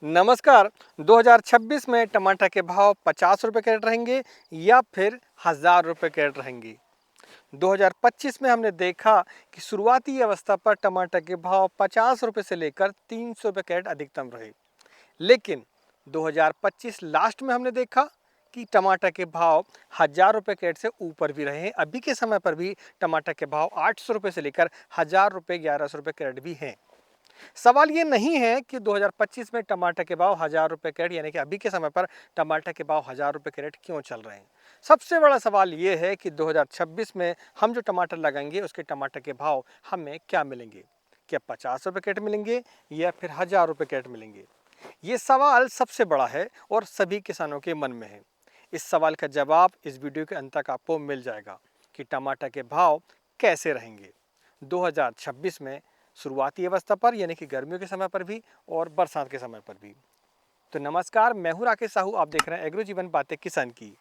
नमस्कार। 2026 में टमाटर के भाव 50 रुपये कैरेट रहेंगे या फिर 1000 रुपये कैरेट रहेंगे। 2025 में हमने देखा कि शुरुआती अवस्था पर टमाटर के भाव 50 रुपये से लेकर 300 रुपये कैरेट अधिकतम रहे, लेकिन 2025 लास्ट में हमने देखा कि टमाटर के भाव 1000 रुपये कैरेट से ऊपर भी रहे हैं। अभी के समय पर भी टमाटर के भाव 800 रुपये से लेकर 1000 रुपये 1100 रुपये कैरेट भी हैं। सवाल ये नहीं है कि 2025 में टमाटर के भाव 1000 रुपये कैरेट यानी कि अभी के समय पर टमाटर के भाव 1000 रुपये कैरेट क्यों चल रहे हैं। सबसे बड़ा सवाल ये है कि 2026 में हम जो टमाटर लगाएंगे उसके टमाटर के भाव हमें क्या मिलेंगे। क्या 50 रुपये कैरेट मिलेंगे या फिर 1000 रुपये कैरेट मिलेंगे। ये सवाल सबसे बड़ा है और सभी किसानों के मन में है। इस सवाल का जवाब इस वीडियो के अंत तक आपको मिल जाएगा कि टमाटर के भाव कैसे रहेंगे 2026 में, शुरुआती अवस्था पर यानी कि गर्मियों के समय पर भी और बरसात के समय पर भी। तो नमस्कार, मैं हूं राकेश साहू। आप देख रहे हैं एग्रो जीवन बातें किसान की।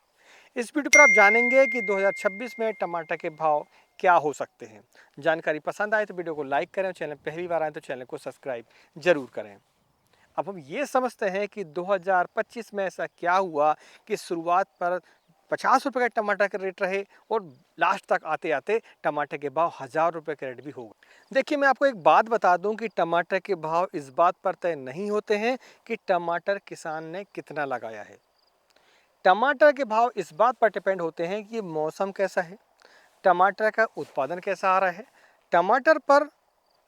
इस वीडियो पर आप जानेंगे कि 2026 में टमाटर के भाव क्या हो सकते हैं। जानकारी पसंद आए तो वीडियो को लाइक करें और चैनल पहली बार आए तो चैनल को सब्सक्राइब जरूर करें। अब हम ये समझते हैं कि 2025 में ऐसा क्या हुआ कि शुरुआत पर 50 रुपये का टमाटर का रेट रहे और लास्ट तक आते आते टमाटर के भाव 1000 रुपये कैरेट भी हो गए। देखिए, मैं आपको एक बात बता दूं कि टमाटर के भाव इस बात पर तय नहीं होते हैं कि टमाटर किसान ने कितना लगाया है। टमाटर के भाव इस बात पर डिपेंड होते हैं कि मौसम कैसा है, टमाटर का उत्पादन कैसा आ रहा है, टमाटर पर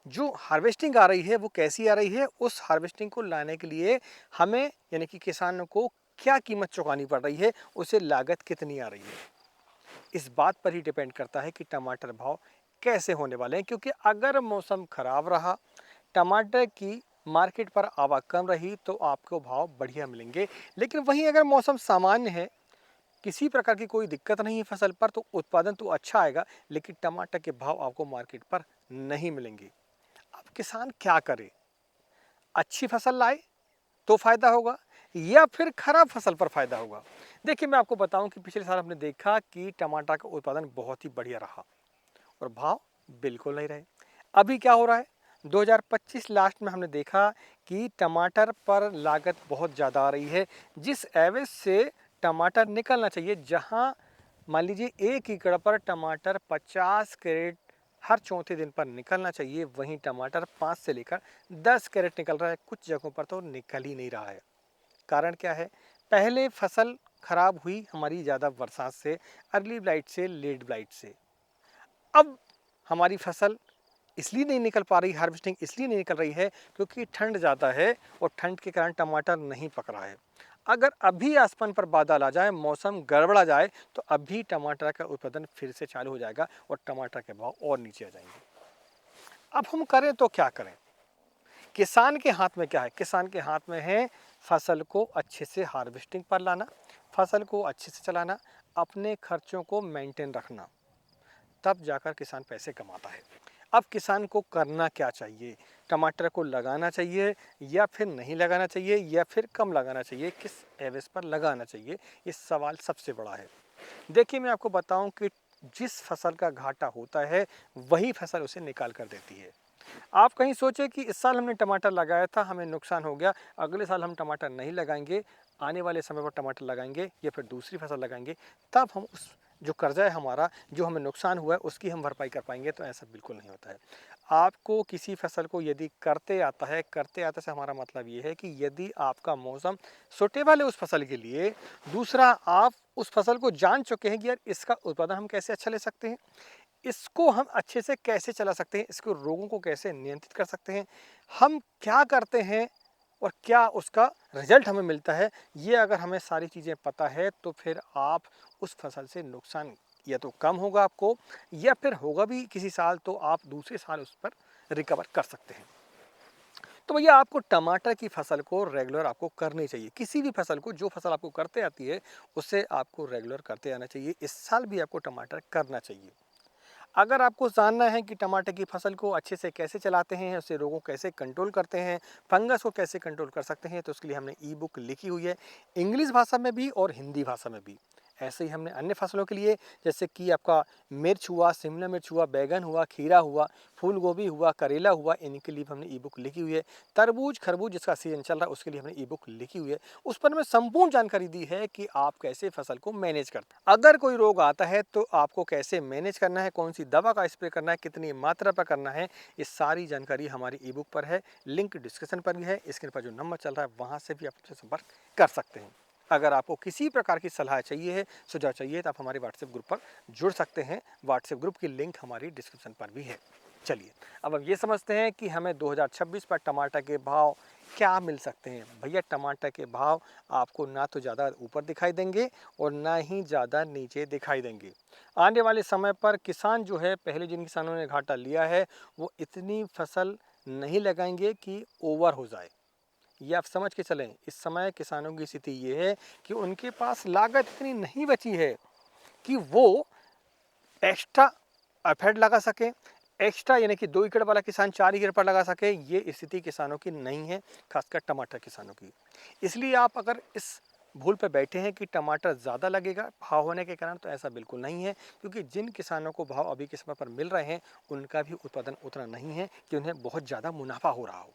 जो हार्वेस्टिंग आ रही है वो कैसी आ रही है, उस हार्वेस्टिंग को लाने के लिए हमें यानी कि किसानों को क्या कीमत चुकानी पड़ रही है, उसे लागत कितनी आ रही है। इस बात पर ही डिपेंड करता है कि टमाटर भाव कैसे होने वाले हैं, क्योंकि अगर मौसम खराब रहा, टमाटर की मार्केट पर आवक कम रही तो आपको भाव बढ़िया मिलेंगे। लेकिन वहीं अगर मौसम सामान्य है, किसी प्रकार की कोई दिक्कत नहीं है फसल पर, तो उत्पादन तो अच्छा आएगा लेकिन टमाटर के भाव आपको मार्केट पर नहीं मिलेंगे। अब किसान क्या करे, अच्छी फसल लाए तो फायदा होगा या फिर खराब फसल पर फायदा होगा। देखिए, मैं आपको बताऊं कि पिछले साल हमने देखा कि टमाटर का उत्पादन बहुत ही बढ़िया रहा और भाव बिल्कुल नहीं रहे। अभी क्या हो रहा है, 2025 लास्ट में हमने देखा कि टमाटर पर लागत बहुत ज़्यादा आ रही है। जिस एवरेज से टमाटर निकलना चाहिए, जहां मान लीजिए 1 एकड़ पर टमाटर 50 कैरेट हर चौथे दिन पर निकलना चाहिए, वहीं टमाटर 5 से लेकर 10 कैरेट निकल रहा है। कुछ जगहों पर तो निकल ही नहीं रहा है। कारण क्या है, पहले फसल खराब हुई हमारी ज़्यादा बरसात से, अर्ली ब्लाइट से, लेट ब्लाइट से। अब हमारी फसल इसलिए नहीं निकल पा रही, हार्वेस्टिंग इसलिए नहीं निकल रही है क्योंकि ठंड ज़्यादा है और ठंड के कारण टमाटर नहीं पक रहा है। अगर अभी आसमान पर बादल आ जाए, मौसम गड़बड़ा जाए, तो अभी टमाटर का उत्पादन फिर से चालू हो जाएगा और टमाटर के भाव और नीचे आ जाएंगे। अब हम करें तो क्या करें। किसान के हाथ में क्या है, किसान के हाथ में है फसल को अच्छे से हार्वेस्टिंग पर लाना, फसल को अच्छे से चलाना, अपने खर्चों को मेंटेन रखना, तब जाकर किसान पैसे कमाता है। अब किसान को करना क्या चाहिए, टमाटर को लगाना चाहिए या फिर नहीं लगाना चाहिए या फिर कम लगाना चाहिए, किस एवरेज पर लगाना चाहिए, ये सवाल सबसे बड़ा है। देखिए, मैं आपको बताऊं कि जिस फसल का घाटा होता है वही फसल उसे निकाल कर देती है। आप कहीं सोचे कि इस साल हमने टमाटर लगाया था, हमें नुकसान हो गया, अगले साल हम टमाटर नहीं लगाएंगे, आने वाले समय पर टमाटर लगाएंगे या फिर दूसरी फसल लगाएंगे, तब हम उस जो कर्जा है हमारा, जो हमें नुकसान हुआ है, उसकी हम भरपाई कर पाएंगे। तो ऐसा बिल्कुल नहीं होता है। आपको किसी फसल को यदि करते आता है, करते आते से हमारा मतलब ये है कि यदि आपका मौसम सूटेबल है उस फसल के लिए, दूसरा आप उस फसल को जान चुके हैं कि यार इसका उत्पादन हम कैसे अच्छा ले सकते हैं, इसको हम अच्छे से कैसे चला सकते हैं, इसको रोगों को कैसे नियंत्रित कर सकते हैं, हम क्या करते हैं और क्या उसका रिजल्ट हमें मिलता है, ये अगर हमें सारी चीज़ें पता है तो फिर आप उस फसल से नुकसान या तो कम होगा आपको, या फिर होगा भी किसी साल तो आप दूसरे साल उस पर रिकवर कर सकते हैं। तो भैया, आपको टमाटर की फसल को रेगुलर आपको करनी चाहिए। किसी भी फसल को, जो फसल आपको करते आती है उसे आपको रेगुलर करते आना चाहिए। इस साल भी आपको टमाटर करना चाहिए। अगर आपको जानना है कि टमाटर की फसल को अच्छे से कैसे चलाते हैं, उससे रोगों कैसे कंट्रोल करते हैं, फंगस को कैसे कंट्रोल कर सकते हैं, तो उसके लिए हमने ई बुक लिखी हुई है, इंग्लिश भाषा में भी और हिंदी भाषा में भी। ऐसे ही हमने अन्य फसलों के लिए, जैसे कि आपका मिर्च हुआ, शिमला मिर्च हुआ, बैगन हुआ, खीरा हुआ, फूल गोभी हुआ, करेला हुआ, इनके लिए हमने ई बुक लिखी हुई है। तरबूज, खरबूज जिसका सीजन चल रहा है उसके लिए हमने ई बुक लिखी हुई है। उस पर हमें संपूर्ण जानकारी दी है कि आप कैसे फसल को मैनेज करते हैं। अगर कोई रोग आता है तो आपको कैसे मैनेज करना है, कौन सी दवा का स्प्रे करना है, कितनी मात्रा पर करना है, ये सारी जानकारी हमारी ई बुक पर है। लिंक डिस्क्रिप्शन पर भी है। स्क्रीन पर जो नंबर चल रहा है वहाँ से भी आप हमसे संपर्क कर सकते हैं। अगर आपको किसी प्रकार की सलाह चाहिए है, सुझाव चाहिए, तो आप हमारे व्हाट्सएप ग्रुप पर जुड़ सकते हैं। व्हाट्सएप ग्रुप की लिंक हमारी डिस्क्रिप्शन पर भी है। चलिए अब हम ये समझते हैं कि हमें 2026 पर टमाटर के भाव क्या मिल सकते हैं। भैया टमाटर के भाव आपको ना तो ज़्यादा ऊपर दिखाई देंगे और ना ही ज़्यादा नीचे दिखाई देंगे। आने वाले समय पर किसान जो है, पहले जिन किसानों ने घाटा लिया है वो इतनी फसल नहीं लगाएंगे कि ओवर हो जाए। ये आप समझ के चलें, इस समय किसानों की स्थिति ये है कि उनके पास लागत इतनी नहीं बची है कि वो एक्स्ट्रा एफर्ट लगा सके। एक्स्ट्रा यानी कि 2 एकड़ वाला किसान 4 एकड़ पर लगा सके, ये स्थिति किसानों की नहीं है, खासकर टमाटर किसानों की। इसलिए आप अगर इस भूल पे बैठे हैं कि टमाटर ज़्यादा लगेगा भाव होने के कारण, तो ऐसा बिल्कुल नहीं है, क्योंकि जिन किसानों को भाव अभी के समय पर मिल रहे हैं उनका भी उत्पादन उतना नहीं है कि उन्हें बहुत ज़्यादा मुनाफा हो रहा हो।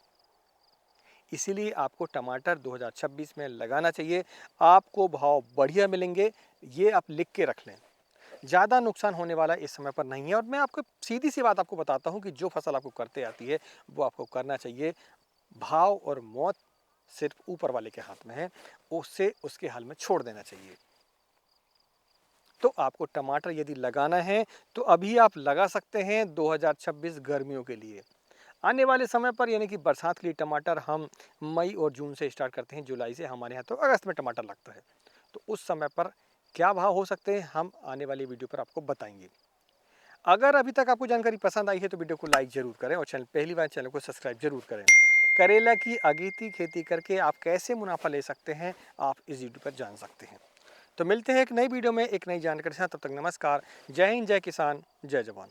इसीलिए आपको टमाटर 2026 में लगाना चाहिए। आपको भाव बढ़िया मिलेंगे, ये आप लिख के रख लें। ज़्यादा नुकसान होने वाला इस समय पर नहीं है। और मैं आपको सीधी सी बात आपको बताता हूँ कि जो फसल आपको करते आती है वो आपको करना चाहिए। भाव और मौत सिर्फ ऊपर वाले के हाथ में है, उससे उसके हाल में छोड़ देना चाहिए। तो आपको टमाटर यदि लगाना है तो अभी आप लगा सकते हैं 2026 गर्मियों के लिए। आने वाले समय पर यानी कि बरसात के लिए टमाटर हम मई और जून से स्टार्ट करते हैं, जुलाई से, हमारे यहाँ तो अगस्त में टमाटर लगता है। तो उस समय पर क्या भाव हो सकते हैं हम आने वाली वीडियो पर आपको बताएंगे। अगर अभी तक आपको जानकारी पसंद आई है तो वीडियो को लाइक जरूर करें और पहली बार चैनल को सब्सक्राइब जरूर करें। करेला की अगेती खेती करके आप कैसे मुनाफा ले सकते हैं आप इस वीडियो पर जान सकते हैं। तो मिलते हैं एक नई वीडियो में एक नई जानकारी के साथ। तब तक नमस्कार। जय हिंद, जय किसान, जय जवान।